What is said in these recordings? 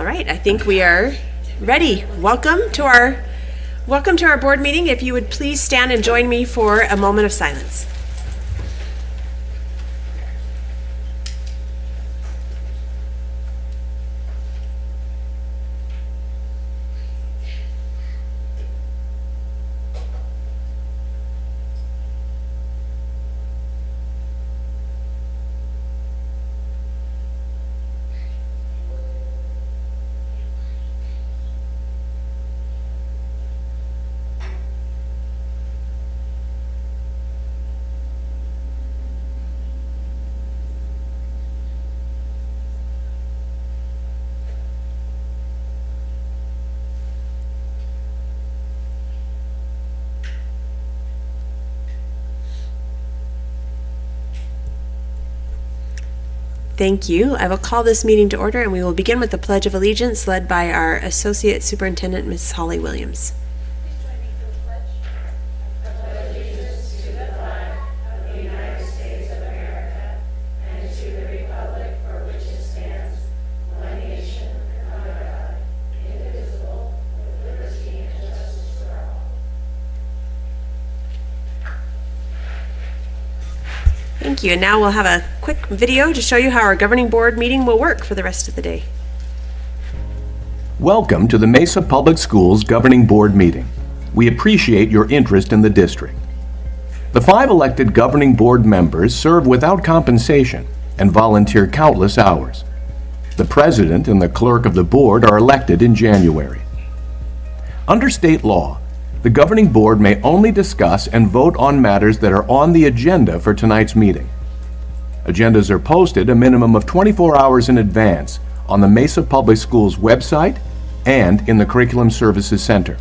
All right, I think we are ready. Welcome to our board meeting. If you would please stand and join me for a moment of silence. Thank you. I will call this meeting to order, and we will begin with the Pledge of Allegiance led by our Associate Superintendent, Ms. Holly Williams. Please join me for the pledge. I pledge allegiance to the flag of the United States of America and to the republic for which it stands, one nation, under God, indivisible, with liberty and justice for all. Thank you. And now we'll have a quick video to show you how our governing board meeting will work for the rest of the day. Welcome to the Mesa Public Schools Governing Board meeting. We appreciate your interest in the district. The 5 elected governing board members serve without compensation and volunteer countless hours. The president and the clerk of the board are elected in January. Under state law, the governing board may only discuss and vote on matters that are on the agenda for tonight's meeting. Agendas are posted a minimum of 24 hours in advance on the Mesa Public Schools website and in the Curriculum Services Center.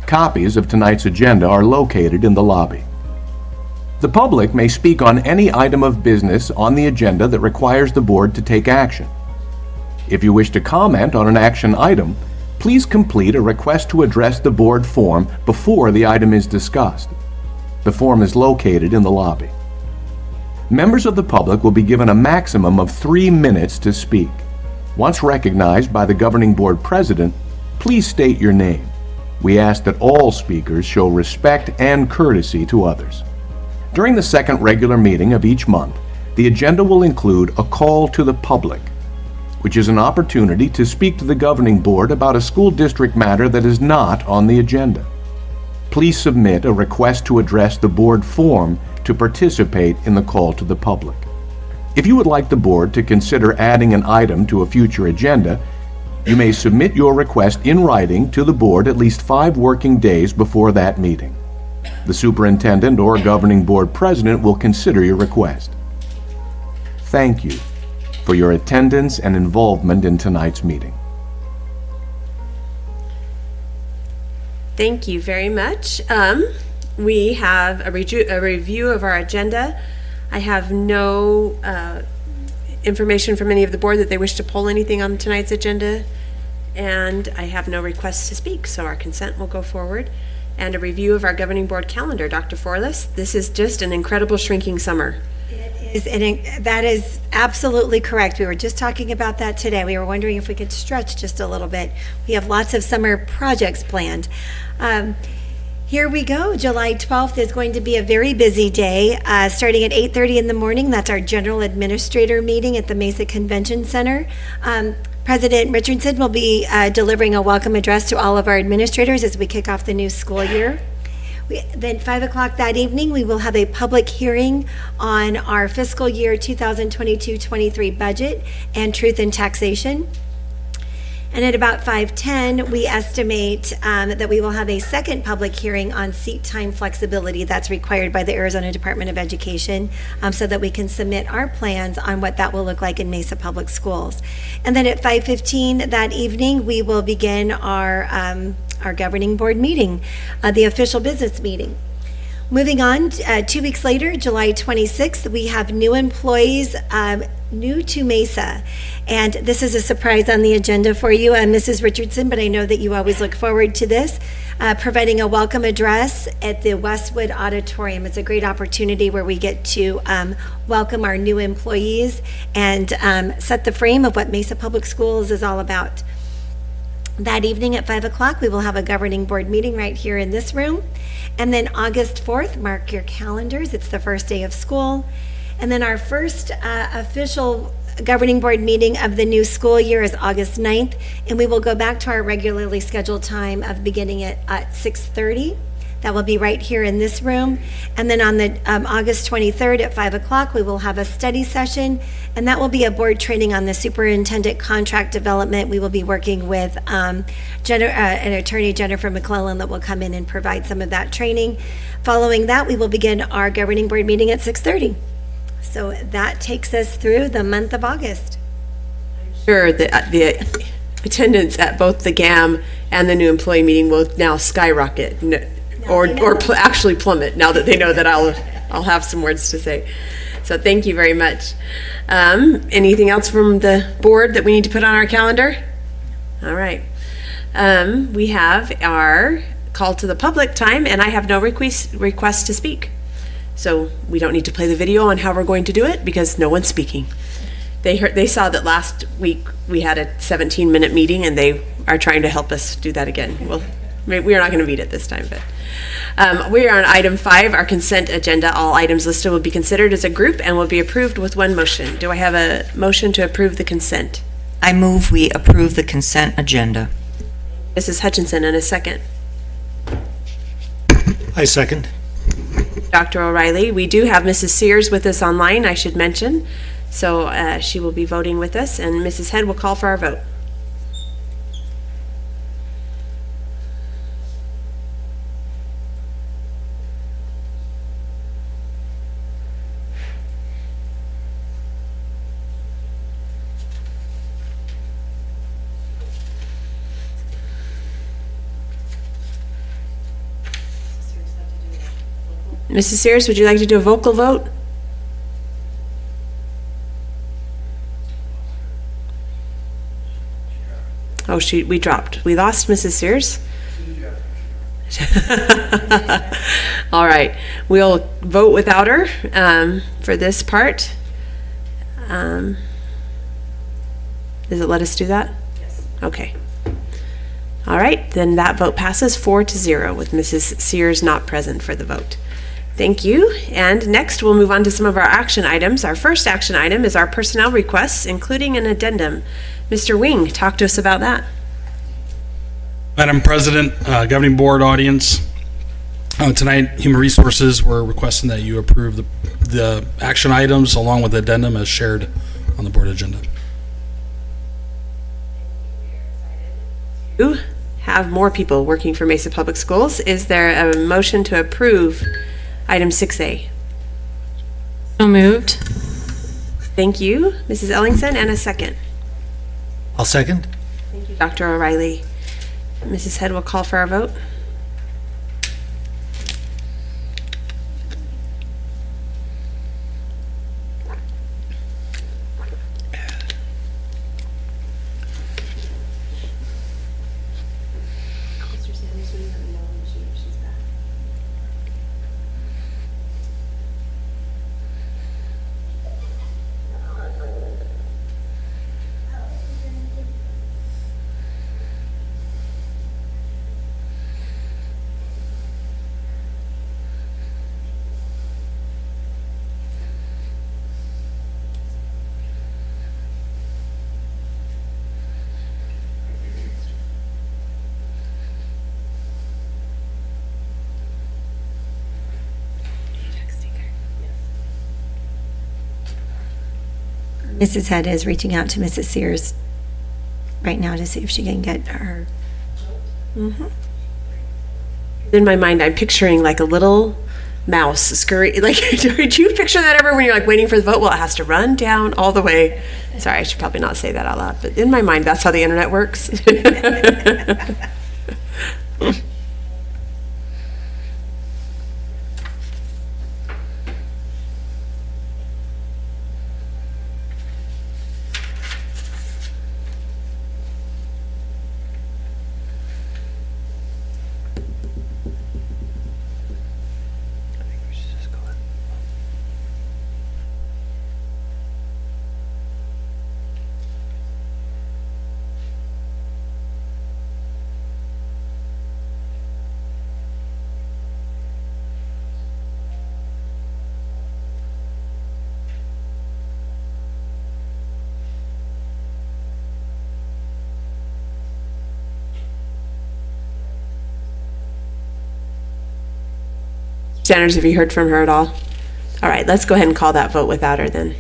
Copies of tonight's agenda are located in the lobby. The public may speak on any item of business on the agenda that requires the board to take action. If you wish to comment on an action item, please complete a request to address the board form before the item is discussed. The form is located in the lobby. Members of the public will be given a maximum of 3 minutes to speak. Once recognized by the governing board president, please state your name. We ask that all speakers show respect and courtesy to others. During the second regular meeting of each month, the agenda will include a call to the public, which is an opportunity to speak to the governing board about a school district matter that is not on the agenda. Please submit a request to address the board form to participate in the call to the public. If you would like the board to consider adding an item to a future agenda, you may submit your request in writing to the board at least 5 working days before that meeting. The superintendent or governing board president will consider your request. Thank you for your attendance and involvement in tonight's meeting. Thank you very much. We have a review of our agenda. I have no information from any of the board that they wish to pull anything on tonight's agenda, and I have no requests to speak, so our consent will go forward. And a review of our governing board calendar. Dr. Forlis, this is just an incredible shrinking summer. That is absolutely correct. We were just talking about that today. We were wondering if we could stretch just a little bit. We have lots of summer projects planned. Here we go. July 12th is going to be a very busy day, starting at 8:30 in the morning. That's our general administrator meeting at the Mesa Convention Center. President Richardson will be delivering a welcome address to all of our administrators as we kick off the new school year. Then 5 o'clock that evening, we will have a public hearing on our fiscal year 2022-23 budget and truth in taxation. And at about 5:10, we estimate that we will have a second public hearing on seat time flexibility that's required by the Arizona Department of Education, so that we can submit our plans on what that will look like in Mesa Public Schools. And then at 5:15 that evening, we will begin our governing board meeting, the official business meeting. Moving on, 2 weeks later, July 26th, we have new employees new to Mesa. And this is a surprise on the agenda for you, Mrs. Richardson, but I know that you always look forward to this. providing a welcome address at the Westwood Auditorium. It's a great opportunity where we get to welcome our new employees and set the frame of what Mesa Public Schools is all about. That evening at 5 o'clock, we will have a governing board meeting right here in this room. And then August 4th, mark your calendars, it's the first day of school. And then our first official governing board meeting of the new school year is August 9th, and we will go back to our regularly scheduled time of beginning at 6:30. That will be right here in this room. And then on the August 23rd at 5 o'clock, we will have a study session, and that will be a board training on the superintendent contract development. We will be working with an attorney, Jennifer McClellan, that will come in and provide some of that training. Following that, we will begin our governing board meeting at 6:30. So that takes us through the month of August. Sure, the attendance at both the GAM and the new employee meeting will now skyrocket, actually plummet, now that they know that I'll have some words to say. So thank you very much. Anything else from the board that we need to put on our calendar? All right. We have our call to the public time, and I have no request to speak. So we don't need to play the video on how we're going to do it because no one's speaking. They saw that last week we had a 17-minute meeting, and they are trying to help us do that again. Well, we're not going to beat it this time, but we are on item 5, our consent agenda. All items listed will be considered as a group and will be approved with one motion. Do I have a motion to approve the consent? I move we approve the consent agenda. Mrs. Hutchinson, and a second. I second. Dr. O'Reilly. We do have Mrs. Sears with us online, I should mention. So she will be voting with us, and Mrs. Head will call for our vote. Mrs. Sears, would you like to do a vocal vote? Oh, we dropped. We lost Mrs. Sears. All right. We'll vote without her for this part. Does it let us do that? Yes. Okay. All right. Then that vote passes 4-0 with Mrs. Sears not present for the vote. Thank you. And next, we'll move on to some of our action items. Our first action item is our personnel requests, including an addendum. Mr. Wing, talk to us about that. Madam President, Governing Board audience, tonight, Human Resources, we're requesting that you approve the action items along with the addendum as shared on the board agenda. You have more people working for Mesa Public Schools. Is there a motion to approve item 6A? So moved. Thank you, Mrs. Ellingson, and a second. I'll second. Thank you, Dr. O'Reilly. Mrs. Head will call for our vote. Mrs. Head is reaching out to Mrs. Sears right now to see if she can get her. In my mind, I'm picturing like a little mouse scurry. Like, did you picture that ever when you're like waiting for the vote? Well, it has to run down all the way. Sorry, I should probably not say that out loud, but in my mind, that's how the internet works. Sanders, have you heard from her at all? All right, let's go ahead and call that vote without her then.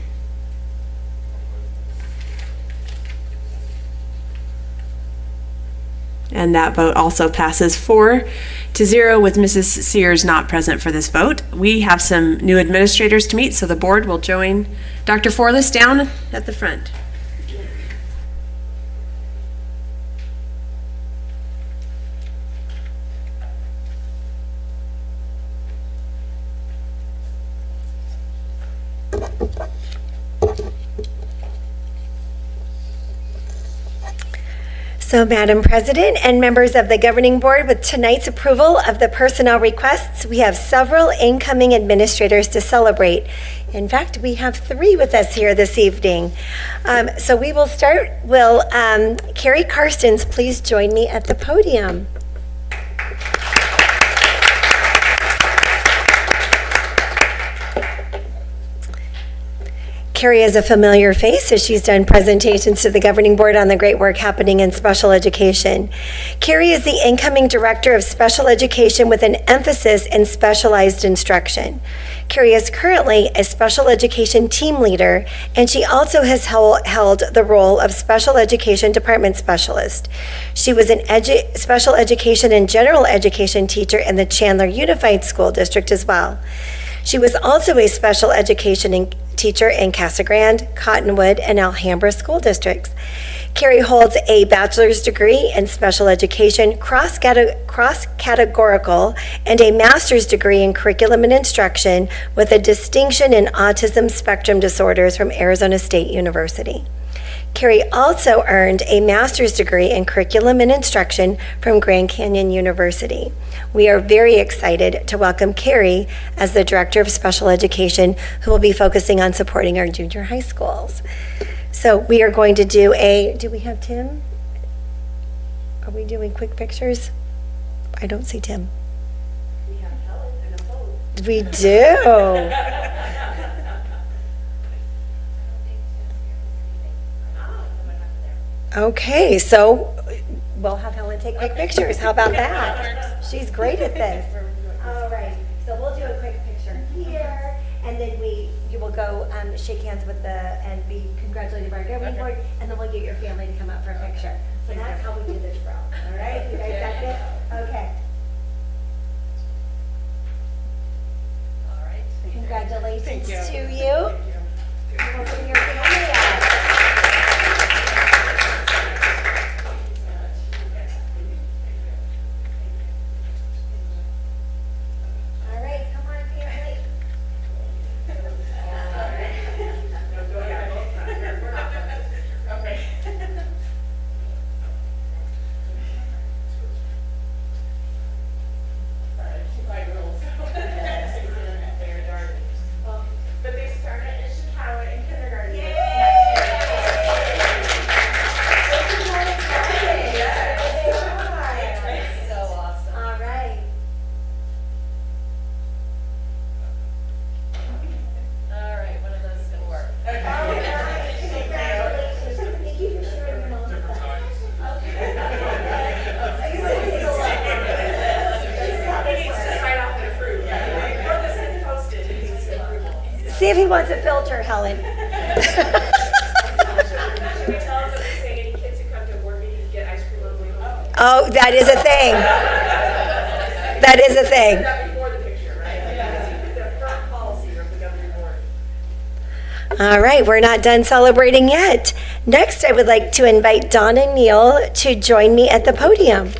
And that vote also passes 4-0 with Mrs. Sears not present for this vote. We have some new administrators to meet, so the board will join Dr. Forless down at the front. So, Madam President and members of the Governing Board, with tonight's approval of the personnel requests, we have several incoming administrators to celebrate. In fact, we have 3 with us here this evening. So we will start. Will Carrie Karstens please join me at the podium? Carrie is a familiar face as she's done presentations to the Governing Board on the great work happening in special education. Carrie is the incoming Director of Special Education with an emphasis in specialized instruction. Carrie is currently a special education team leader, and she also has held the role of Special Education Department Specialist. She was an special education and general education teacher in the Chandler Unified School District as well. She was also a special education teacher in Casa Grande, Cottonwood, and Alhambra school districts. Carrie holds a bachelor's degree in special education, cross-categorical, and a master's degree in curriculum and instruction with a distinction in autism spectrum disorders from Arizona State University. Carrie also earned a master's degree in curriculum and instruction from Grand Canyon University. We are very excited to welcome Carrie as the Director of Special Education, who will be focusing on supporting our junior high schools. So we are going to do we have Tim? Are we doing quick pictures? I don't see Tim. We have Helen and a vote. We do. Okay, so we'll have Helen take quick pictures. How about that? She's great at this. All right, so we'll do a quick picture here, and then you will go shake hands with and be congratulated by our governing board, and then we'll get your family to come up for a picture. So that's how we do this, bro. All right, you guys got this? Okay. All right. Congratulations to you. We'll bring your family up. See if he wants a filter, Helen. Should we tell them that saying any kids who come to a board meeting get ice cream on the way home? Oh, that is a thing. That is a thing. That before the picture, right? It's a firm policy of the governing board. All right, we're not done celebrating yet. Next, I would like to invite Dawn and Neil to join me at the podium.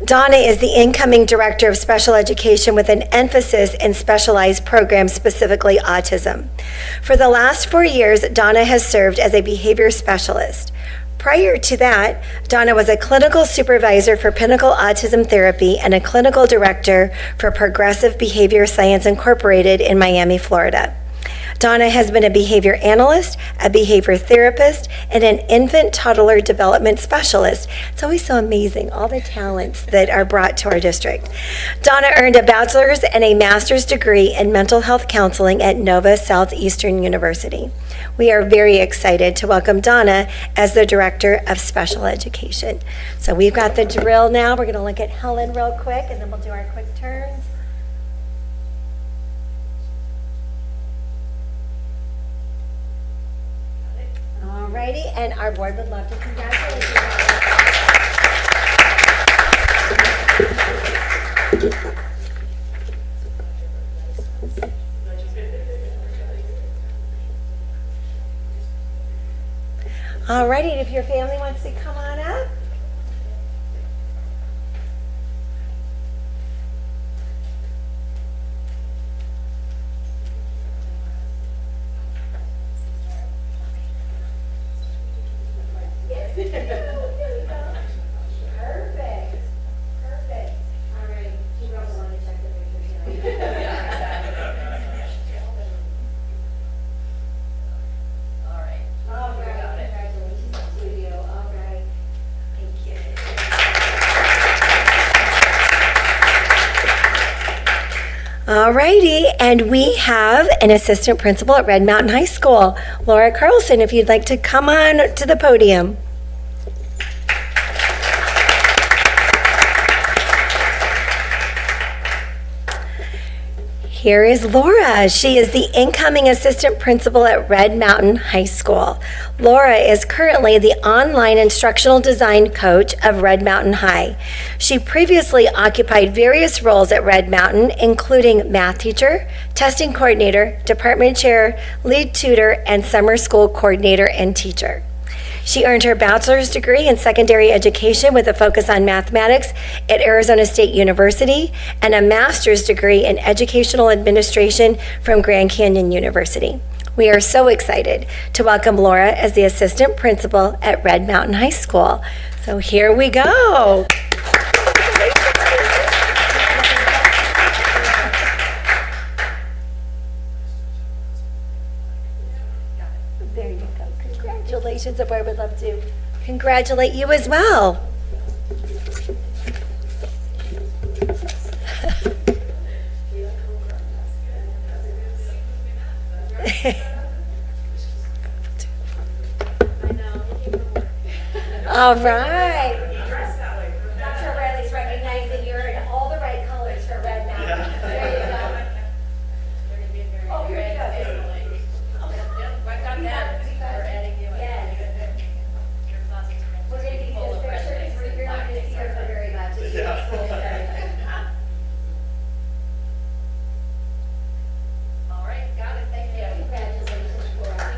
Donna is the incoming Director of Special Education with an emphasis in specialized programs, specifically autism. For the last 4 years, Donna has served as a behavior specialist. Prior to that, Donna was a clinical supervisor for Pinnacle Autism Therapy and a clinical director for Progressive Behavior Science Incorporated in Miami, Florida. Donna has been a behavior analyst, a behavior therapist, and an infant toddler development specialist. It's always so amazing, all the talents that are brought to our district. Donna earned a bachelor's and a master's degree in mental health counseling at Nova Southeastern University. We are very excited to welcome Donna as the Director of Special Education. So we've got the drill now. We're going to look at Helen real quick, and then we'll do our quick turns. All righty, and our board would love to congratulate you. All righty, if your family wants to come on up. Perfect. All right, you guys want to check the pictures here. All right, congratulations to you. All right, thank you. All righty, and we have an assistant principal at Red Mountain High School, Laura Carlson, if you'd like to come on to the podium. Here is Laura. She is the incoming assistant principal at Red Mountain High School. Laura is currently the online instructional design coach of Red Mountain High. She previously occupied various roles at Red Mountain, including math teacher, testing coordinator, department chair, lead tutor, and summer school coordinator and teacher. She earned her bachelor's degree in secondary education with a focus on mathematics at Arizona State University and a master's degree in educational administration from Grand Canyon University. We are so excited to welcome Laura as the assistant principal at Red Mountain High School. So here we go. There you go. Congratulations. The board would love to congratulate you as well. All right. Dr. Riley's recognizing you're in all the right colors for Red Mountain. There you go. Oh, here you go. Yes. We're going to give you this picture because you're not going to see her for very much. It's a full setting. All right, got it. Thank you. Congratulations, Laura.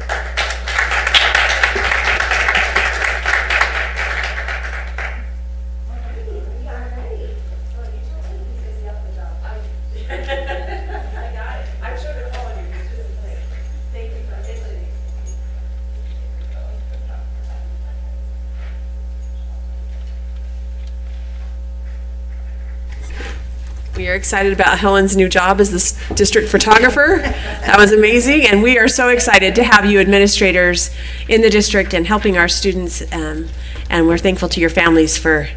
We are excited about Helen's new job as the district photographer. That was amazing, and we are so excited to have you administrators in the district and helping our students, and we're thankful to your families for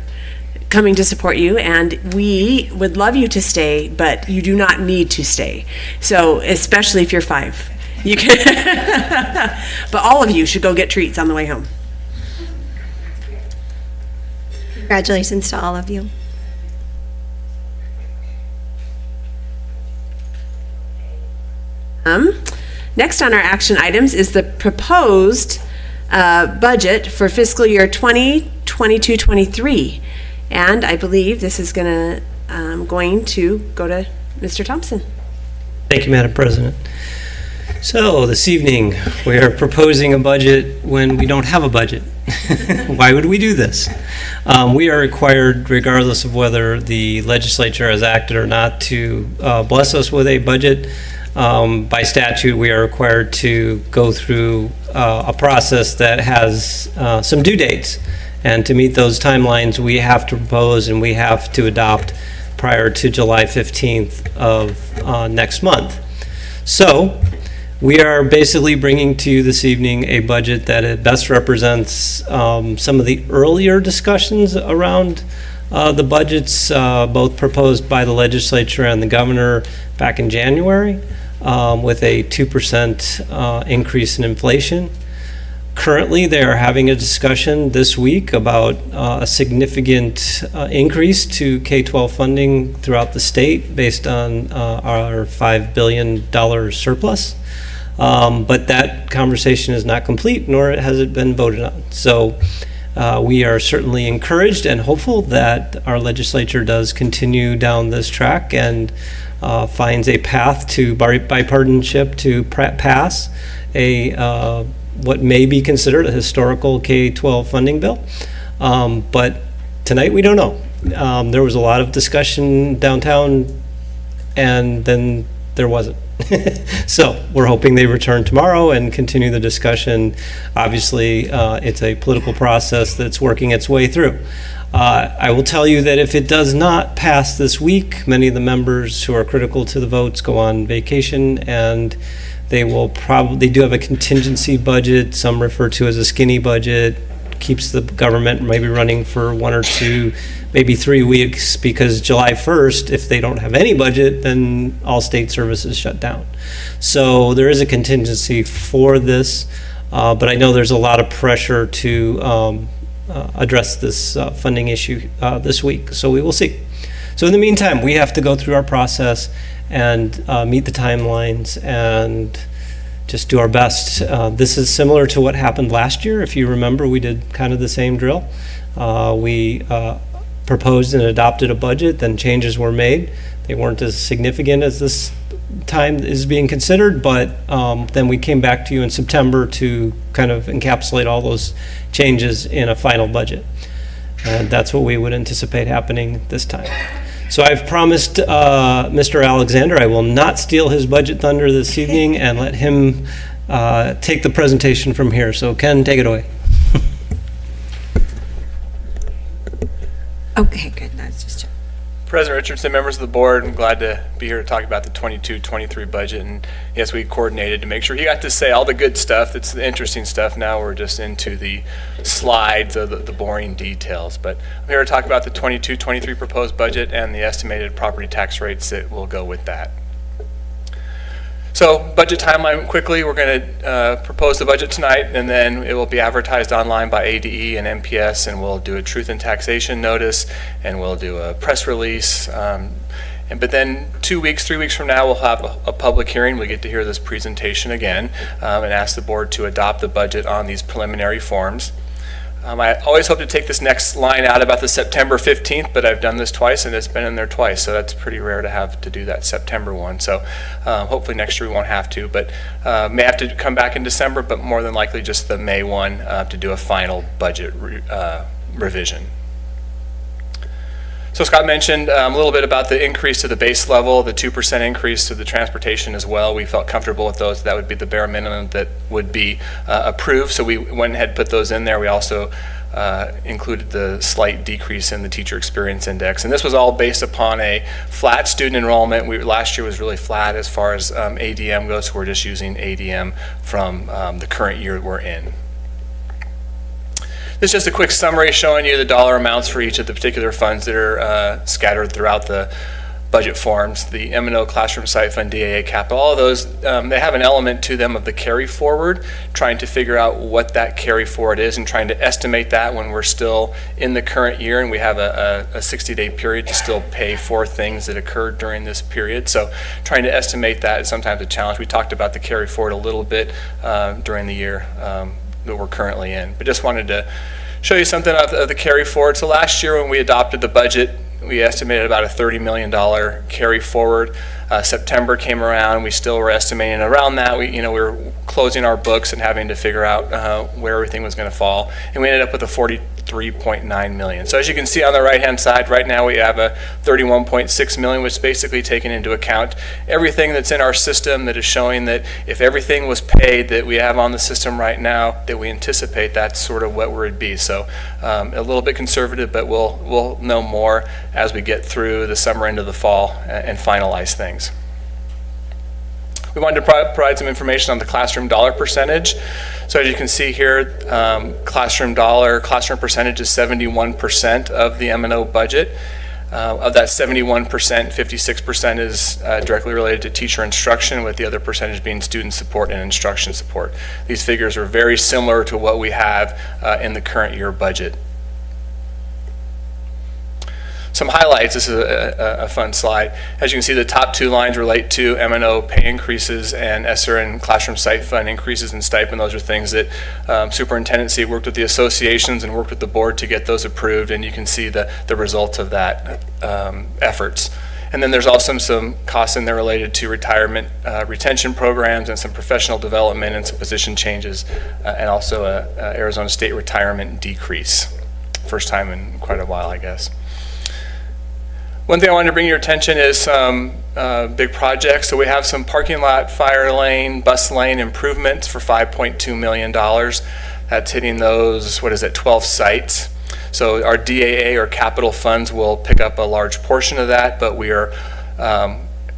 coming to support you, and we would love you to stay, but you do not need to stay. So, especially if you're 5. You can, but all of you should go get treats on the way home. Congratulations to all of you. Next on our action items is the proposed budget for fiscal year 2022-23. And I believe this is going to go to Mr. Thompson. Thank you, Madam President. So this evening, we are proposing a budget when we don't have a budget. Why would we do this? We are required, regardless of whether the legislature has acted or not, to bless us with a budget. By statute, we are required to go through a process that has some due dates. And to meet those timelines, we have to propose and we have to adopt prior to July 15th of next month. So We are basically bringing to you this evening a budget that it best represents some of the earlier discussions around the budgets, both proposed by the legislature and the governor back in January, with a 2% increase in inflation. Currently, they are having a discussion this week about a significant increase to K-12 funding throughout the state based on our $5 billion surplus. But that conversation is not complete, nor has it been voted on. So we are certainly encouraged and hopeful that our legislature does continue down this track and finds a path to bipartisanship to pass a what may be considered a historical K-12 funding bill. But tonight we don't know. There was a lot of discussion downtown, and then there wasn't. So we're hoping they return tomorrow and continue the discussion. Obviously, it's a political process that's working its way through. I will tell you that if it does not pass this week, many of the members who are critical to the votes go on vacation, and they do have a contingency budget, some refer to as a skinny budget, keeps the government maybe running for 1 or 2, maybe 3 weeks, because July 1st, if they don't have any budget, then all state services shut down. So there is a contingency for this, but I know there's a lot of pressure to address this funding issue this week, so we will see. So in the meantime, we have to go through our process and meet the timelines and just do our best. This is similar to what happened last year. If you remember, we did kind of the same drill. We proposed and adopted a budget, then changes were made. They weren't as significant as this time is being considered, but then we came back to you in September to kind of encapsulate all those changes in a final budget. And that's what we would anticipate happening this time. So I've promised Mr. Alexander I will not steal his budget thunder this evening and let him take the presentation from here. So Ken, take it away. Okay, good. That's just President Richardson, members of the board, I'm glad to be here to talk about the 22-23 budget. And yes, we coordinated to make sure he got to say all the good stuff. That's the interesting stuff. Now we're just into the slides of the boring details. But I'm here to talk about the 22-23 proposed budget and the estimated property tax rates that will go with that. So budget timeline quickly, we're going to propose the budget tonight, and then it will be advertised online by ADE and MPS, and we'll do a truth in taxation notice, and we'll do a press release. But then 2 weeks, 3 weeks from now, we'll have a public hearing. We get to hear this presentation again and ask the board to adopt the budget on these preliminary forms. I always hope to take this next line out about the September 15th, but I've done this twice and it's been in there twice, so that's pretty rare to have to do that September one. So hopefully next year we won't have to, but may have to come back in December, but more than likely just the May one to do a final budget revision. So Scott mentioned a little bit about the increase to the base level, the 2% increase to the transportation as well. We felt comfortable with those. That would be the bare minimum that would be approved. So we went ahead and put those in there. We also included the slight decrease in the teacher experience index. And this was all based upon a flat student enrollment. Last year was really flat as far as ADM goes. So we're just using ADM from the current year we're in. This is just a quick summary showing you the dollar amounts for each of the particular funds that are scattered throughout the budget forms. The M&O Classroom Site Fund, DAA Capital, all of those, they have an element to them of the carry forward, trying to figure out what that carry forward is and trying to estimate that when we're still in the current year and we have a 60-day period to still pay for things that occurred during this period. So trying to estimate that is sometimes a challenge. We talked about the carry forward a little bit during the year that we're currently in, but just wanted to show you something of the carry forward. So last year when we adopted the budget, we estimated about a $30 million carry forward. September came around, we still were estimating around that. We were closing our books and having to figure out where everything was going to fall, and we ended up with a $43.9 million. So as you can see on the right-hand side, right now we have a $31.6 million, which is basically taking into account everything that's in our system that is showing that if everything was paid that we have on the system right now, that we anticipate that's sort of what it would be. So a little bit conservative, but we'll know more as we get through the summer into the fall and finalize things. We wanted to provide some information on the classroom dollar percentage. So as you can see here, classroom percentage is 71% of the M&O budget. Of that 71%, 56% is directly related to teacher instruction, with the other percentage being student support and instruction support. These figures are very similar to what we have in the current year budget. Some highlights. This is a fun slide. As you can see, the top two lines relate to M&O pay increases and ESSER and classroom site fund increases in stipend. Those are things that superintendency worked with the associations and worked with the board to get those approved, and you can see the results of that efforts. And then there's also some costs in there related to retirement retention programs and some professional development and some position changes, and also a Arizona State retirement decrease. First time in quite a while, I guess. One thing I wanted to bring your attention is some big projects. So we have some parking lot, fire lane, bus lane improvements for $5.2 million. That's hitting those, 12 sites. So our DAA or capital funds will pick up a large portion of that, but we are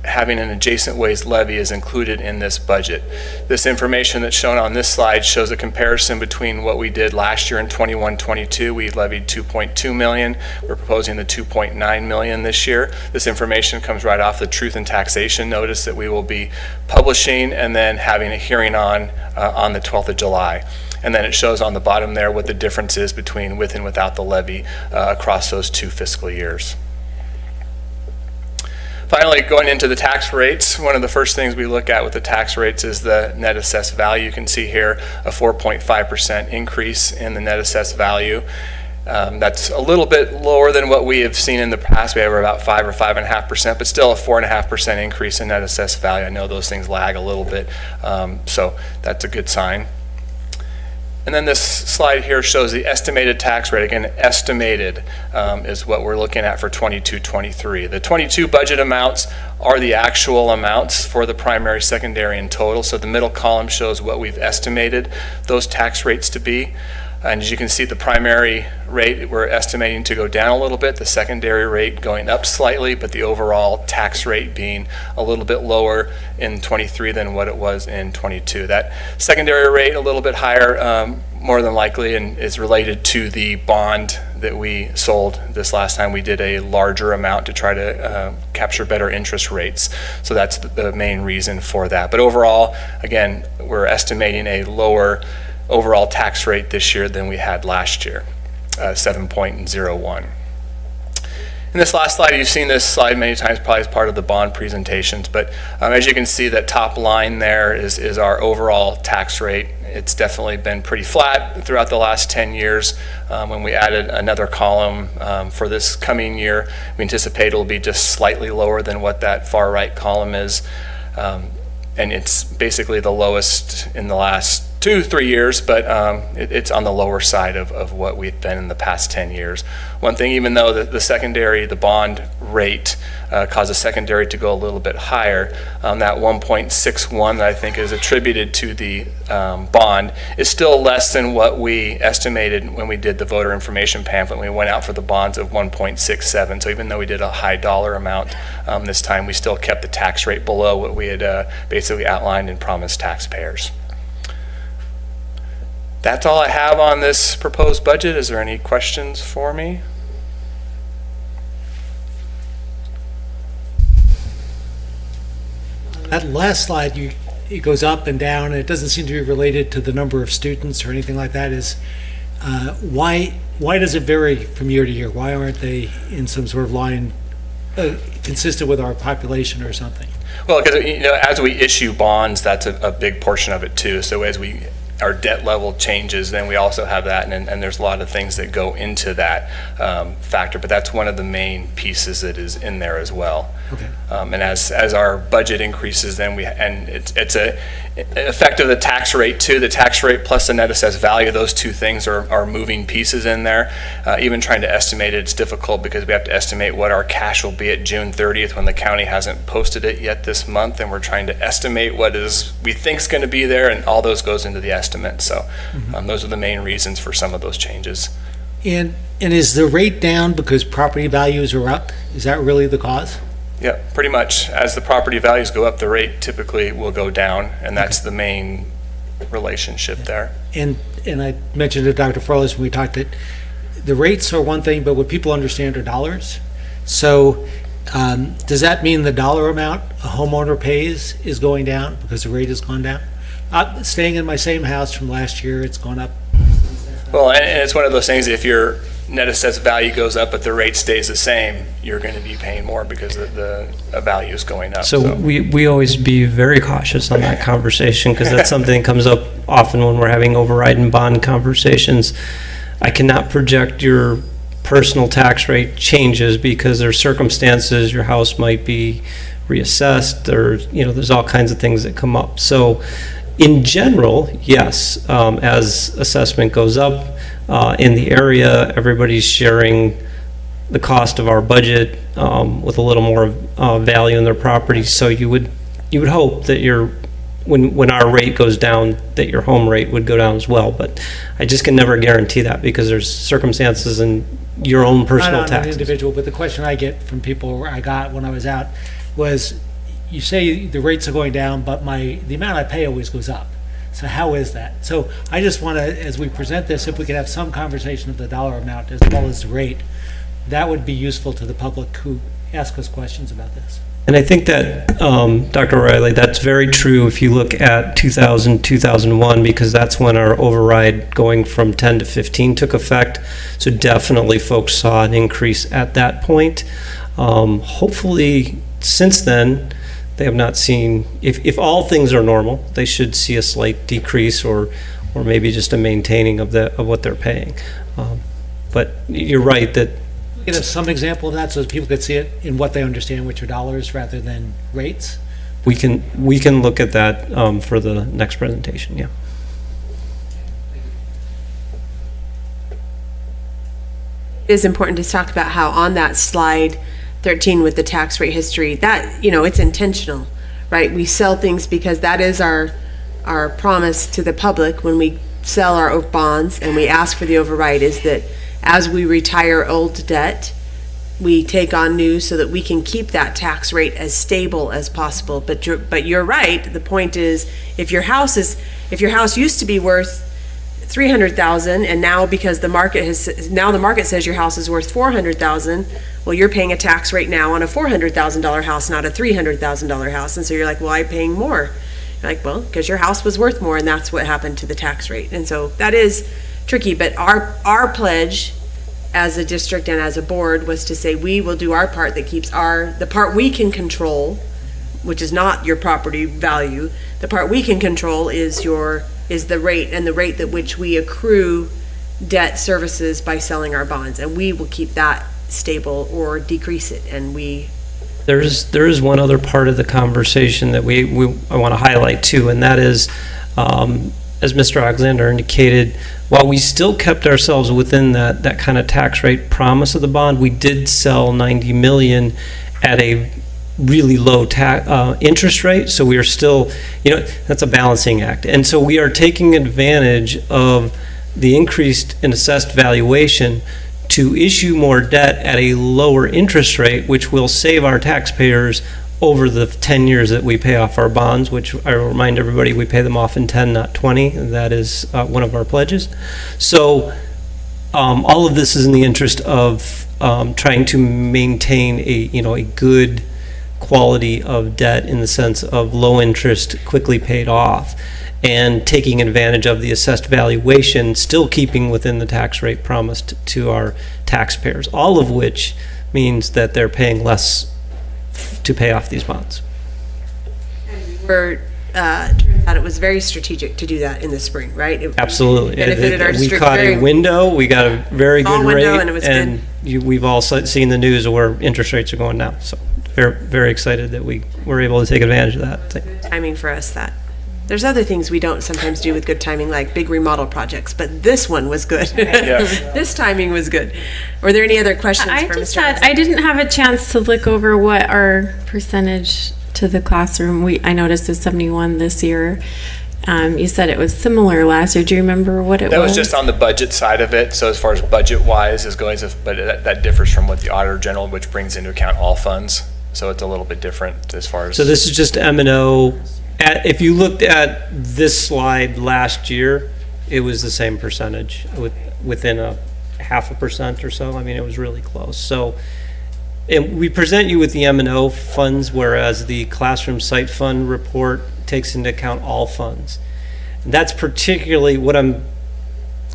having an adjacent ways levy is included in this budget. This information that's shown on this slide shows a comparison between what we did last year in 21-22. We levied $2.2 million. We're proposing the $2.9 million this year. This information comes right off the Truth in Taxation notice that we will be publishing and then having a hearing on the 12th of July. And then it shows on the bottom there what the difference is between with and without the levy across those 2 fiscal years. Finally, going into the tax rates, one of the first things we look at with the tax rates is the net assessed value. You can see here a 4.5% increase in the net assessed value. That's a little bit lower than what we have seen in the past. We have about 5 or 5.5%, but still a 4.5% increase in net assessed value. I know those things lag a little bit, so that's a good sign. And then this slide here shows the estimated tax rate. Again, estimated is what we're looking at for 22-23. The 22 budget amounts are the actual amounts for the primary, secondary, and total. So the middle column shows what we've estimated those tax rates to be. And as you can see, the primary rate we're estimating to go down a little bit, the secondary rate going up slightly, but the overall tax rate being a little bit lower in 23 than what it was in 22. That secondary rate a little bit higher, more than likely, and is related to the bond that we sold this last time. We did a larger amount to try to capture better interest rates. So that's the main reason for that. But overall, again, we're estimating a lower overall tax rate this year than we had last year, 7.01. In this last slide, you've seen this slide many times, probably as part of the bond presentations, but as you can see, that top line there is our overall tax rate. It's definitely been pretty flat throughout the last 10 years. When we added another column for this coming year, we anticipate it'll be just slightly lower than what that far right column is. And it's basically the lowest in the last 2-3 years, but it's on the lower side of what we've been in the past 10 years. One thing, even though the secondary, the bond rate caused the secondary to go a little bit higher, that 1.61 that I think is attributed to the bond is still less than what we estimated when we did the voter information pamphlet. We went out for the bonds of 1.67. So even though we did a high dollar amount this time, we still kept the tax rate below what we had basically outlined and promised taxpayers. That's all I have on this proposed budget. Is there any questions for me? That last slide, it goes up and down, and it doesn't seem to be related to the number of students or anything like that. Why does it vary from year to year? Why aren't they in some sort of line consistent with our population or something? Well, because as we issue bonds, that's a big portion of it too. So as our debt level changes, then we also have that, and there's a lot of things that go into that factor, but that's one of the main pieces that is in there as well. Okay. And as our budget increases, then it's a effect of the tax rate too. The tax rate plus the net assessed value, those two things are moving pieces in there. Even trying to estimate it's difficult because we have to estimate what our cash will be at June 30th when the county hasn't posted it yet this month, and we're trying to estimate what we think is going to be there, and all those goes into the estimate. So those are the main reasons for some of those changes. And is the rate down because property values are up? Is that really the cause? Yeah, pretty much. As the property values go up, the rate typically will go down, and that's the main relationship there. And I mentioned to Dr. Froelich when we talked that the rates are one thing, but what people understand are dollars. So does that mean the dollar amount a homeowner pays is going down because the rate has gone down? Staying in my same house from last year, it's gone up. Well, and it's one of those things, if your net assessed value goes up but the rate stays the same, you're going to be paying more because the value is going up. So we always be very cautious on that conversation because that's something that comes up often when we're having override and bond conversations. I cannot project your personal tax rate changes because there's circumstances, your house might be reassessed, or, there's all kinds of things that come up. So in general, yes, as assessment goes up in the area, everybody's sharing the cost of our budget with a little more value in their property. So you would hope that when our rate goes down, that your home rate would go down as well. But I just can never guarantee that because there's circumstances in your own personal Not on an taxes. individual, but the question I get from people I got when I was out was, you say the rates are going down, but the amount I pay always goes up. So how is that? So I just want to, as we present this, if we could have some conversation of the dollar amount as well as the rate, that would be useful to the public who ask us questions about this. And I think that, Dr. O'Reilly, that's very true if you look at 2000, 2001, because that's when our override going from 10 to 15 took effect. So definitely folks saw an increase at that point. Hopefully, since then, they have not seen, if all things are normal, they should see a slight decrease or maybe just a maintaining of what they're paying. But you're right that You know, some example of that so people could see it in what they understand, which are dollars rather than rates. we can look at that for the next presentation, yeah. It is important to talk about how on that slide 13 with the tax rate history, that, it's intentional, right? We sell things because that is our promise to the public when we sell our bonds and we ask for the override, is that as we retire old debt, we take on new so that we can keep that tax rate as stable as possible. But you're right. The point is, if your house used to be worth $300,000, and now because the market says your house is worth $400,000, well, you're paying a tax rate now on a $400,000 house, not a $300,000 house, and so you're like, well, I'm paying more. You're like, well, because your house was worth more, and that's what happened to the tax rate. And so that is tricky. But our pledge as a district and as a board was to say we will do our part that keeps the part we can control, which is not your property value. The part we can control is the rate, and the rate at which we accrue debt services by selling our bonds, and we will keep that stable or decrease it. And there is one other part of the conversation that I want to highlight too, and that is, as Mr. Alexander indicated, while we still kept ourselves within that kind of tax rate promise of the bond, we did sell $90 million at a really low interest rate. So we are still, that's a balancing act. And so we are taking advantage of the increased and assessed valuation to issue more debt at a lower interest rate, which will save our taxpayers over the 10 years that we pay off our bonds, which I remind everybody we pay them off in 10, not 20. And that is one of our pledges. So all of this is in the interest of trying to maintain a good quality of debt in the sense of low interest, quickly paid off, and taking advantage of the assessed valuation, still keeping within the tax rate promised to our taxpayers, all of which means that they're paying less to pay off these bonds. turns out it was very strategic to do that in the spring, right? Absolutely. Benefited our We district caught very a window, we got a very Small good window, rate, and it was and we've all seen the news of where interest rates are going now. So very, very excited that we were able to take advantage of that. timing for us. That there's other things we don't sometimes do with good timing, like big remodel projects, but this one was good. This timing was good. Were there any other questions for Mr. Alexander? I didn't have a chance to look over what our percentage to the classroom. I noticed it's 71 this year. You said it was similar last year. Do you remember what it was? That was just on the budget side of it. So as far as budget-wise is going, but that differs from what the Auditor General, which brings into account all funds. So it's a little bit different as far as. So this is just M&O. If you looked at this slide last year, it was the same percentage within a 0.5% or so. I mean, it was really close. So, and we present you with the M&O funds, whereas the classroom site fund report takes into account all funds. And that's particularly what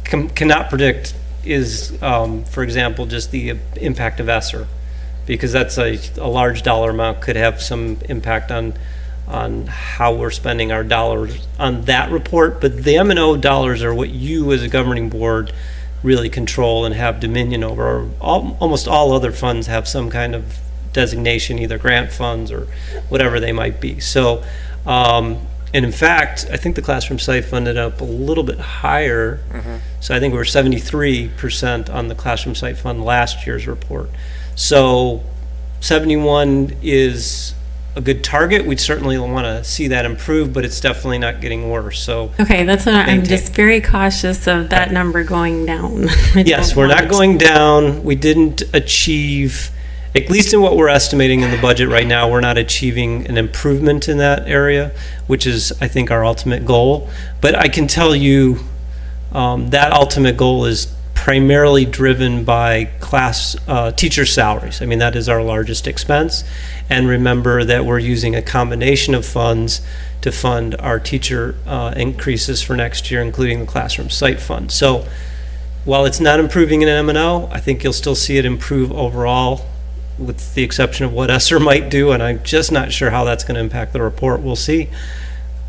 cannot predict is, for example, just the impact of ESSER, because that's a large dollar amount, could have some impact on how we're spending our dollars on that report. But the M&O dollars are what you as a governing board really control and have dominion over. Almost all other funds have some kind of designation, either grant funds or whatever they might be. So, and in fact, I think the classroom site fund ended up a little bit higher. So I think we were 73% on the classroom site fund last year's report. So 71 is a good target. We'd certainly want to see that improve, but it's definitely not getting worse. So Okay, that's what I'm Maintain. just very cautious of that number going down. I yes, don't we're not want- going down. We didn't achieve, at least in what we're estimating in the budget right now, we're not achieving an improvement in that area, which is, I think, our ultimate goal. But I can tell you that ultimate goal is primarily driven by teacher salaries. I mean, that is our largest expense. And remember that we're using a combination of funds to fund our teacher increases for next year, including the classroom site fund. So while it's not improving in M&O, I think you'll still see it improve overall, with the exception of what ESSER might do, and I'm just not sure how that's going to impact the report. We'll see.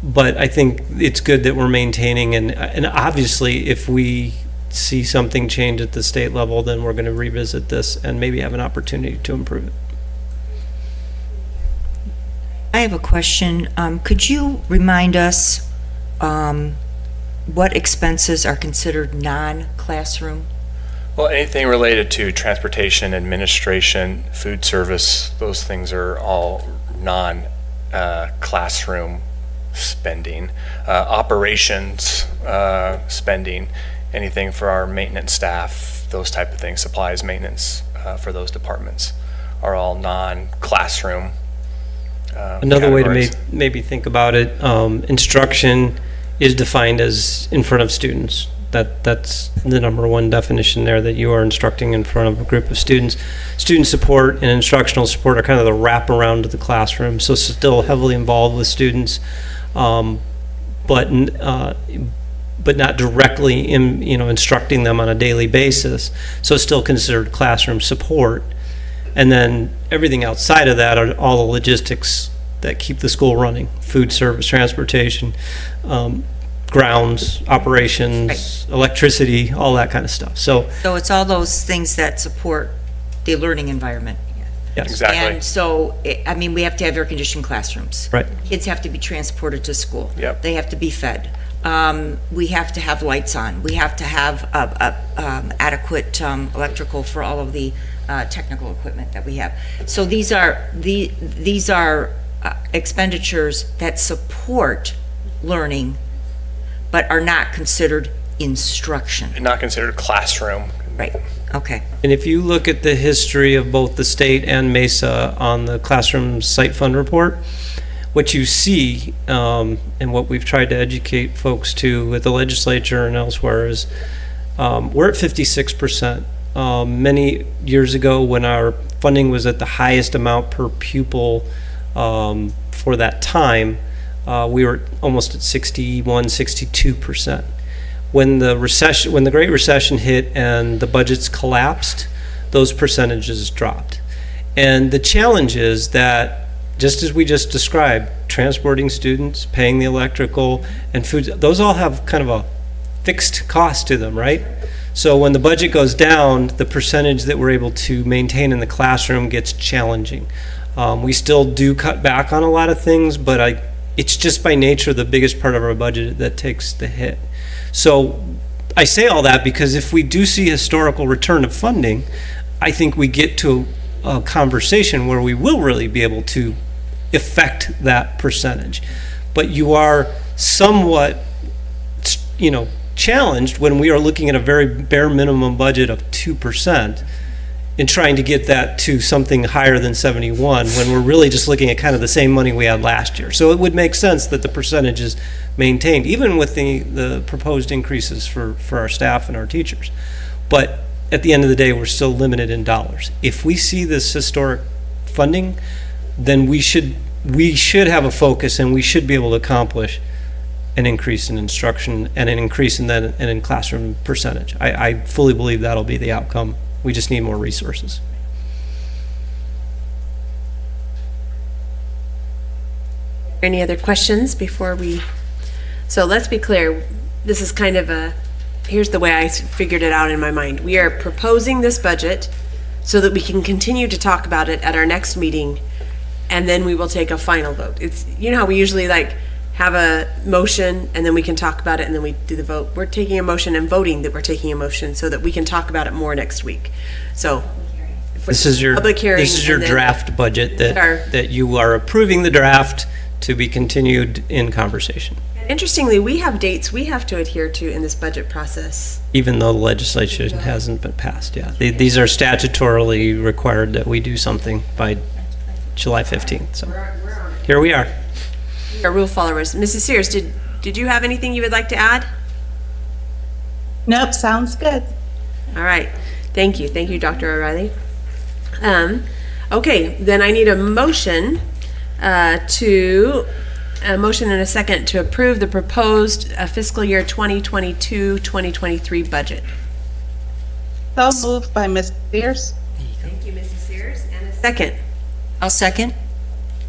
But I think it's good that we're maintaining, and obviously if we see something change at the state level, then we're going to revisit this and maybe have an opportunity to improve it. I have a question. Could you remind us what expenses are considered non-classroom? Well, anything related to transportation, administration, food service, those things are all non-classroom spending. Operations spending, anything for our maintenance staff, those type of things, supplies, maintenance for those departments are all non-classroom. Another way to categories. maybe think about it, instruction is defined as in front of students. That's the number one definition there, that you are instructing in front of a group of students. Student support and instructional support are kind of the wraparound to the classroom, so still heavily involved with students, but not directly instructing them on a daily basis, so still considered classroom support. And then everything outside of that are all the logistics that keep the school running: food service, transportation, grounds, operations, electricity, all that kind of stuff. So, So it's all those things that support the learning environment. yes. Exactly. And so, I mean, we have to have air-conditioned classrooms. Right. Kids have to be transported to school. Yep. They have to be fed. We have to have lights on. We have to have adequate electrical for all of the technical equipment that we have. So these are expenditures that support learning, but are not considered instruction. Not considered classroom. Right, okay. And if you look at the history of both the state and Mesa on the classroom site fund report, what you see, and what we've tried to educate folks to with the legislature and elsewhere, is we're at 56%. Many years ago, when our funding was at the highest amount per pupil for that time, we were almost at 61, 62%. When the Great Recession hit and the budgets collapsed, those percentages dropped. And the challenge is that, just as we just described, transporting students, paying the electrical and food, those all have kind of a fixed cost to them, right? So when the budget goes down, the percentage that we're able to maintain in the classroom gets challenging. We still do cut back on a lot of things, but it's just by nature the biggest part of our budget that takes the hit. So I say all that because if we do see historical return of funding, I think we get to a conversation where we will really be able to affect that percentage. But you are somewhat, challenged when we are looking at a very bare minimum budget of 2%. in trying to get that to something higher than 71 when we're really just looking at kind of the same money we had last year. So it would make sense that the percentage is maintained, even with the proposed increases for our staff and our teachers. But at the end of the day, we're still limited in dollars. If we see this historic funding, then we should have a focus, and we should be able to accomplish an increase in instruction and an increase in that and in classroom percentage. I fully believe that'll be the outcome. We just need more resources. Any other questions before we, so let's be clear, this is kind of here's the way I figured it out in my mind. We are proposing this budget so that we can continue to talk about it at our next meeting, and then we will take a final vote. It's, you know how we usually like have a motion and then we can talk about it and then we do the vote. We're taking a motion and voting that we're taking a motion so that we can talk about it more next week. So This is your public hearing, this is your and then draft budget that you are approving the draft to be continued in conversation, interestingly, we have dates we have to adhere to in this budget process. even though the legislation hasn't been passed. Yeah, these are statutorily required that we do something by July 15th. So here we are. Our rule followers. Mrs. Sears, did you have anything you would like to add? Nope, sounds good. All right. Thank you. Thank you, Dr. O'Reilly. Okay, then I need a motion and a second to approve the proposed fiscal year 2022-2023 budget. So moved by Ms. Sears. Thank you, Mrs. Sears. And a second. I'll second.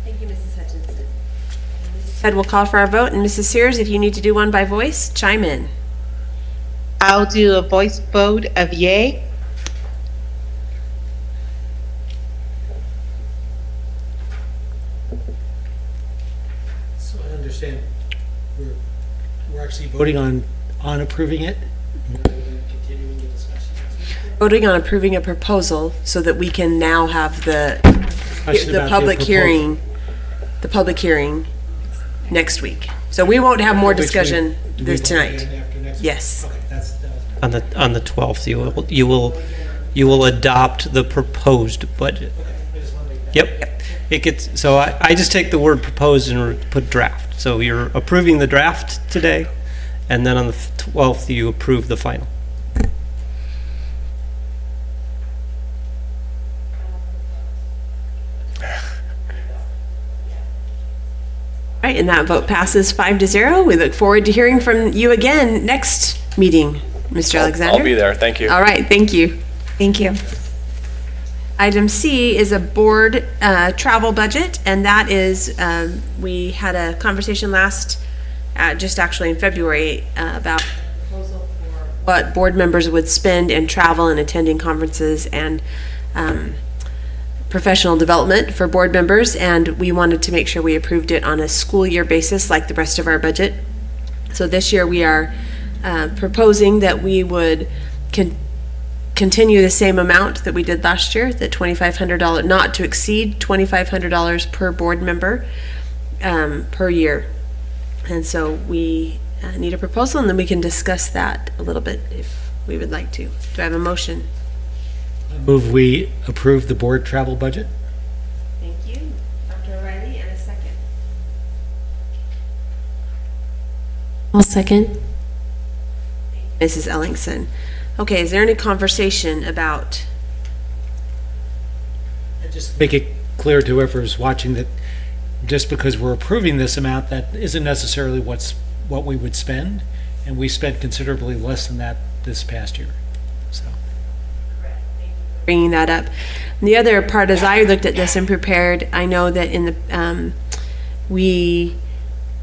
Thank you, Mrs. Hutchinson. Said we'll call for our vote, and Mrs. Sears, if you need to do one by voice, chime in. I'll do a voice vote of yay. So I understand we're actually voting on approving it, rather than continuing the discussion. Voting on approving a proposal so that we can now have the Question about public proposal. hearing, next week. So we won't have more Which we- discussion do we this vote tonight. again after next week? Yes. Okay, that was On the 12th, you will adopt the proposed budget. I just want to make that. Yep. It gets, so I just take the word proposed and put draft. So you're approving the draft today, and then on the 12th, you approve the final. All right, and that vote passes 5-0. We look forward to hearing from you again next meeting, Mr. Alexander. I'll be there. Thank you. All right, thank you. Thank you. Item C is a board travel budget, and that is, we had a conversation just actually in February, about what board members would spend in travel and attending conferences and professional development for board members, and we wanted to make sure we approved it on a school year basis like the rest of our budget. So this year we are proposing that we would continue the same amount that we did last year, the $2,500, not to exceed $2,500 per board member per year. And so we need a proposal, and then we can discuss that a little bit if we would like to. Do I have a motion? Move we approve the board travel budget. Thank you. Dr. O'Reilly, and a second. I'll second. Mrs. Ellingson. Okay, is there any conversation about, And just make it clear to whoever's watching that just because we're approving this amount, that isn't necessarily what we would spend, and we spent considerably less than that this past year. So, bringing that up? And the other part, as I looked at this and prepared, I know that in the, we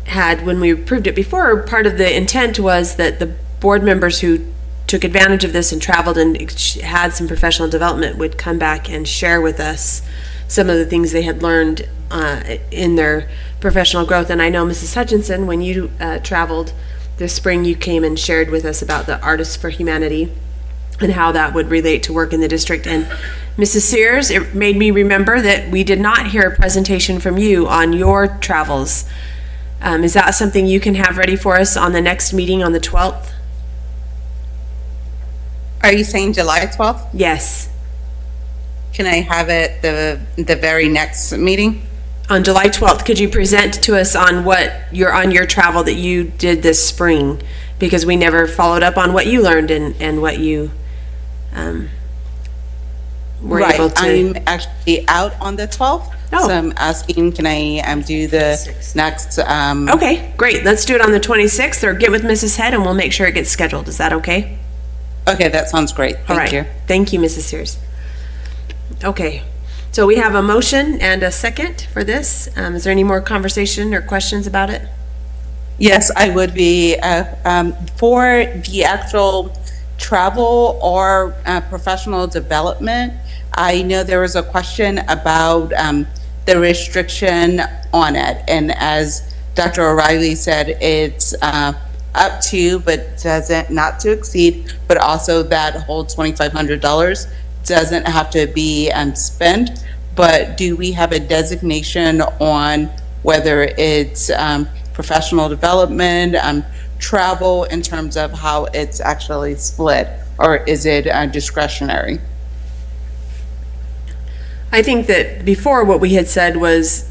had, when we approved it before, part of the intent was that the board members who took advantage of this and traveled and had some professional development would come back and share with us some of the things they had learned in their professional growth. And I know, Mrs. Hutchinson, when you traveled this spring, you came and shared with us about the Artists for Humanity and how that would relate to work in the district. And Mrs. Sears, it made me remember that we did not hear a presentation from you on your travels. Is that something you can have ready for us on the next meeting on the 12th? Are you saying July 12th? Yes. can I have it the very next meeting? On July 12th, could you present to us on your travel that you did this spring? Because we never followed up on what you learned and what you were Right, able to. I'm actually out on the 12th. Oh. So I'm asking, can I do the next? Okay, great. Let's do it on the 26th, or get with Mrs. Head and we'll make sure it gets scheduled. Is that okay? Okay, that sounds great. All Thank right. you. Thank you, Mrs. Sears. Okay, so we have a motion and a second for this. Is there any more conversation or questions about it? Yes, I would be, for the actual travel or professional development. I know there was a question about the restriction on it. And as Dr. O'Reilly said, it's up to, but doesn't, not to exceed, but also that whole $2,500 doesn't have to be spent. But do we have a designation on whether it's professional development, travel, in terms of how it's actually split, or is it discretionary? I think that before what we had said was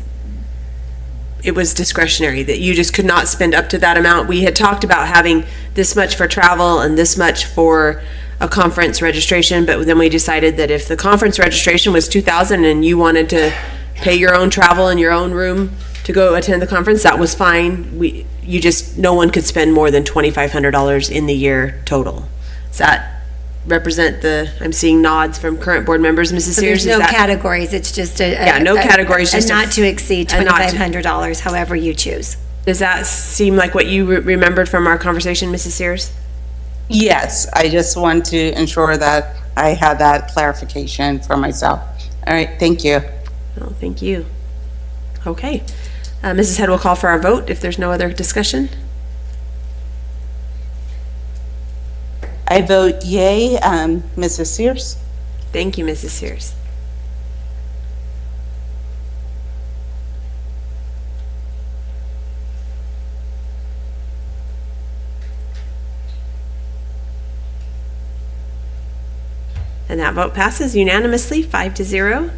it was discretionary, that you just could not spend up to that amount. We had talked about having this much for travel and this much for a conference registration, but then we decided that if the conference registration was $2,000 and you wanted to pay your own travel in your own room to go attend the conference, that was fine. No one could spend more than $2,500 in the year total. Does that represent I'm seeing nods from current board members, Mrs. So Sears? there's no is that- categories, it's just no categories, just a not to exceed a not to- $2,500, however you choose. Does that seem like what you remembered from our conversation, Mrs. Sears? Yes, I just want to ensure that I had that clarification for myself. All right, thank you. Oh, thank you. Okay. Mrs. Head will call for our vote if there's no other discussion. I vote yay, Mrs. Sears. Thank you, Mrs. Sears. And that vote passes unanimously, 5-0.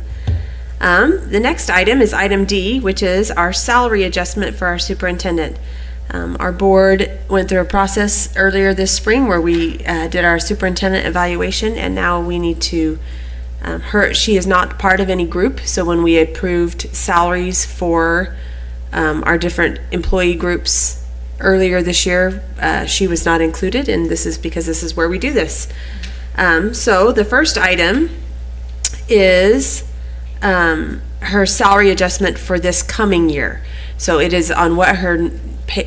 The next item is item D, which is our salary adjustment for our superintendent. Our board went through a process earlier this spring where we did our superintendent evaluation, and now we need to, she is not part of any group, so when we approved salaries for our different employee groups earlier this year, she was not included, and this is because this is where we do this. So the first item is her salary adjustment for this coming year. So it is on what her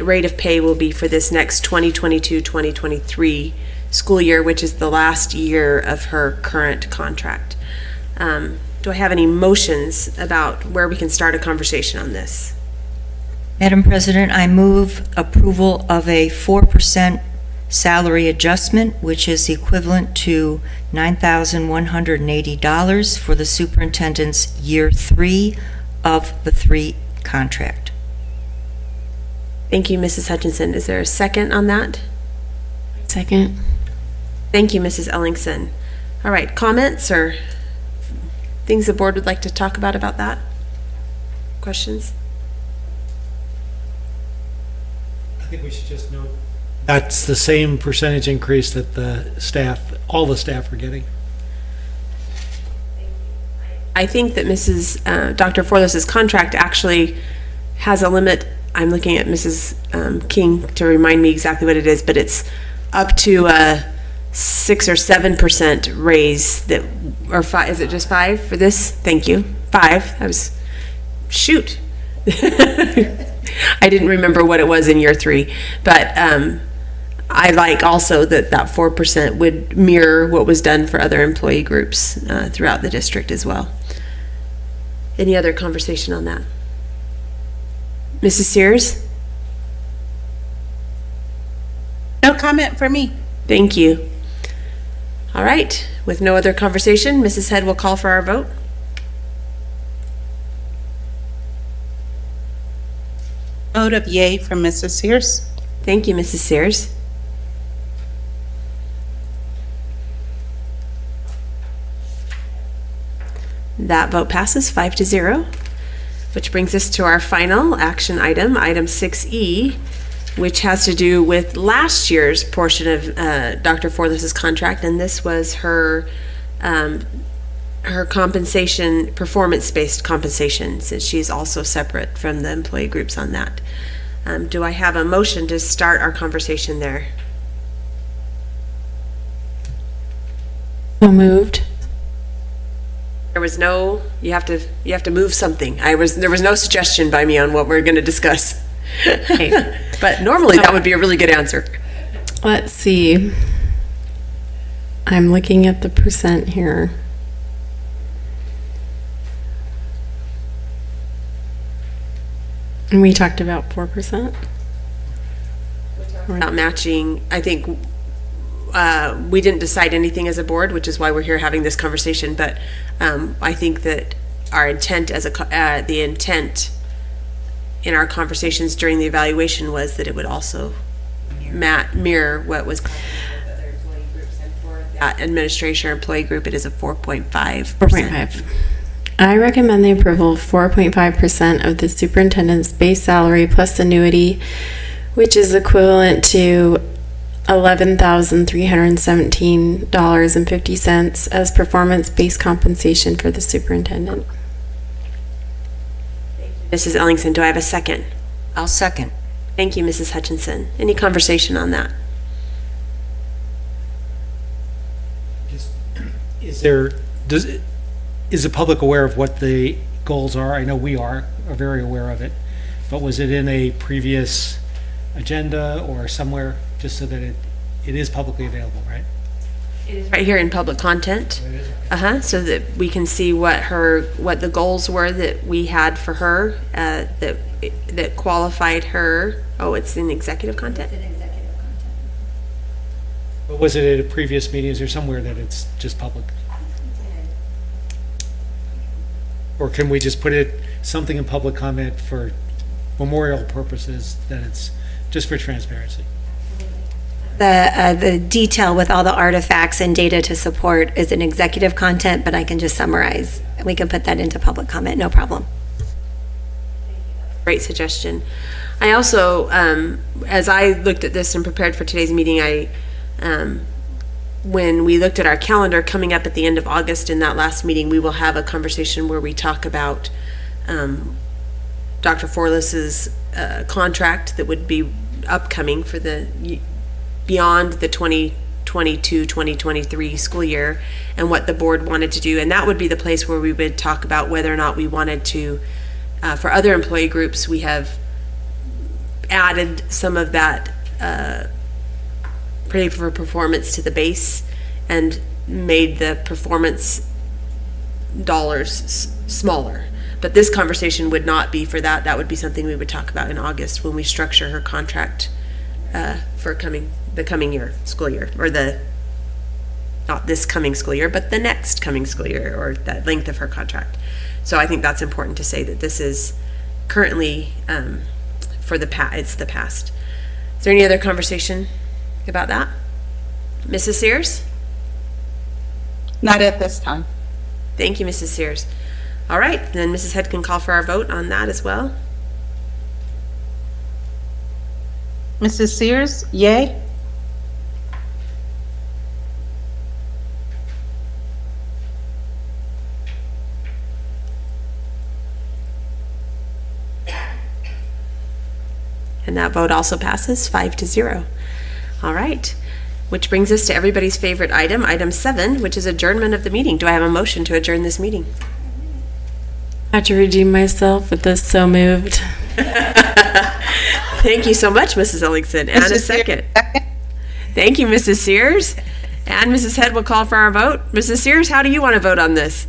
rate of pay will be for this next 2022-2023 school year, which is the last year of her current contract. Do I have any motions about where we can start a conversation on this? Madam President, I move approval of a 4% salary adjustment, which is equivalent to $9,180 for the superintendent's year 3 of the 3 contract. Thank you, Mrs. Hutchinson. Is there a second on that? Second. Thank you, Mrs. Ellingson. All right, comments or things the board would like to talk about that? Questions? I think we should just note that's the same percentage increase that all the staff are getting. I think that Dr. Forlos's contract actually has a limit. I'm looking at Mrs. King to remind me exactly what it is, but it's up to a 6 or 7% raise or 5, is it just 5 for this? Thank you. 5. Shoot. I didn't remember what it was in year 3, but I like also that 4% would mirror what was done for other employee groups throughout the district as well. Any other conversation on that? Mrs. Sears? No comment for me. Thank you. All right, with no other conversation, Mrs. Head will call for our vote. Vote of yay from Mrs. Sears. Thank you, Mrs. Sears. That vote passes 5-0, which brings us to our final action item, item 6E, which has to do with last year's portion of Dr. Forless's contract, and this was her her compensation, performance-based compensation, since she's also separate from the employee groups on that. Do I have a motion to start our conversation there? So moved. There was no, you have to move something. There was no suggestion by me on what we're going to discuss. But normally that would be a really good answer. Let's see. I'm looking at the percent here. And we talked about 4%. Not matching, I think we didn't decide anything as a board, which is why we're here having this conversation, but I think that our intent the intent in our conversations during the evaluation was that it would also mirror what was administration or employee group. It is a 4.5%. 4.5. I recommend the approval of 4.5% of the superintendent's base salary plus annuity, which is equivalent to $11,317.50 as performance-based compensation for the superintendent. Mrs. Ellingson, do I have a second? I'll second. Thank you, Mrs. Hutchinson. Any conversation on that? Is the public aware of what the goals are? I know we are very aware of it, but was it in a previous agenda or somewhere, just so that it is publicly available, right? It is right here in public content. So that we can see what the goals were that we had for her, that qualified her. Oh, it's in executive content? But was it at a previous meeting? Is there somewhere that it's just public? Or can we just put something in public comment for memorial purposes, that it's just for transparency? The detail with all the artifacts and data to support is an executive content, but I can just summarize. We can put that into public comment, no problem. Great suggestion. I also, as I looked at this and prepared for today's meeting, when we looked at our calendar coming up at the end of August, in that last meeting, we will have a conversation where we talk about Dr. Forless's contract that would be upcoming for the beyond the 2022-2023 school year, and what the board wanted to do. And that would be the place where we would talk about whether or not we wanted to, for other employee groups, we have added some of that pay for performance to the base and made the performance dollars smaller. But this conversation would not be for that. That would be something we would talk about in August when we structure her contract for the coming year, school year, or not this coming school year, but the next coming school year, or that length of her contract. So I think that's important to say that this is currently for it's the past. Is there any other conversation about that? Mrs. Sears? Not at this time. Thank you, Mrs. Sears. All right, then Mrs. Head can call for our vote on that as well. Mrs. Sears, yay? And that vote also passes 5-0. All right, which brings us to everybody's favorite item, item 7, which is adjournment of the meeting. Do I have a motion to adjourn this meeting? I have to redeem myself with this so moved. Thank you so much, Mrs. Ellingson. And a second. Thank you, Mrs. Sears. And Mrs. Head will call for our vote. Mrs. Sears, how do you want to vote on this?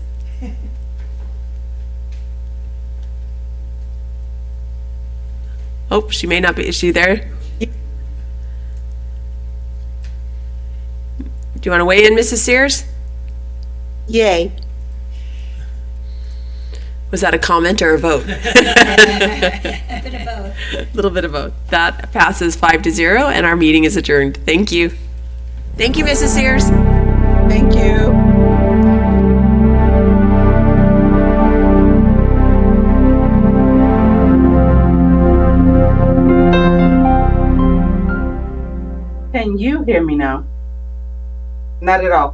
Oh, she may not be. Is she there? Do you want to weigh in, Mrs. Sears? Yay. Was that a comment or a vote? A bit of both. A little bit of both. That passes 5-0, and our meeting is adjourned. Thank you. Thank you, Mrs. Sears. Thank you. Can you hear me now? Not at all.